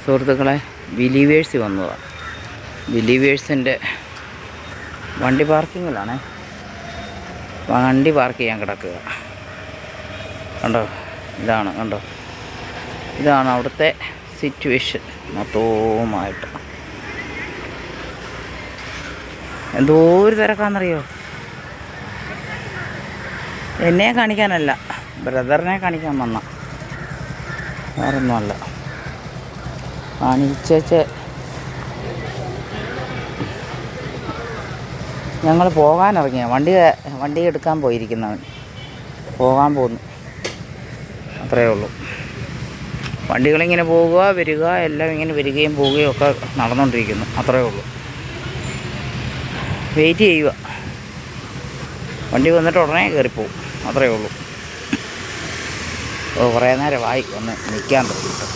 സുഹൃത്തുക്കളെ, ബിലീവേഴ്സ് വന്നതാണ്. ബിലീവേഴ്സിൻ്റെ വണ്ടി പാർക്കിങ്ങിലാണേ. വണ്ടി പാർക്ക് ചെയ്യാൻ കിടക്കുക. കണ്ടോ, കണ്ടോ, ഇതാണ് അവിടുത്തെ സിറ്റുവേഷൻ മൊത്തവുമായിട്ട്. എന്തോ ഒരു തിരക്കാണെന്നറിയോ. എന്നെ കാണിക്കാനല്ല, ബ്രദറിനെ കാണിക്കാൻ വന്ന, വേറൊന്നുമല്ല. കാണിച്ചേച്ച് ഞങ്ങൾ പോകാനിറങ്ങിയ വണ്ടി എടുക്കാൻ പോയിരിക്കുന്നവൻ പോകാൻ പോന്നു. അത്രയേ ഉള്ളൂ. വണ്ടികളിങ്ങനെ പോവുക വരിക, എല്ലാം ഇങ്ങനെ വരികയും പോവുകയും ഒക്കെ നടന്നുകൊണ്ടിരിക്കുന്നു. അത്രയേ ഉള്ളൂ. വെയിറ്റ് ചെയ്യുക. വണ്ടി വന്നിട്ട് ഉടനെ കയറിപ്പോവും. അത്രയേ ഉള്ളൂ. കുറേ നേരമായി ഒന്ന് നിൽക്കാൻ തുടങ്ങിയിട്ട്.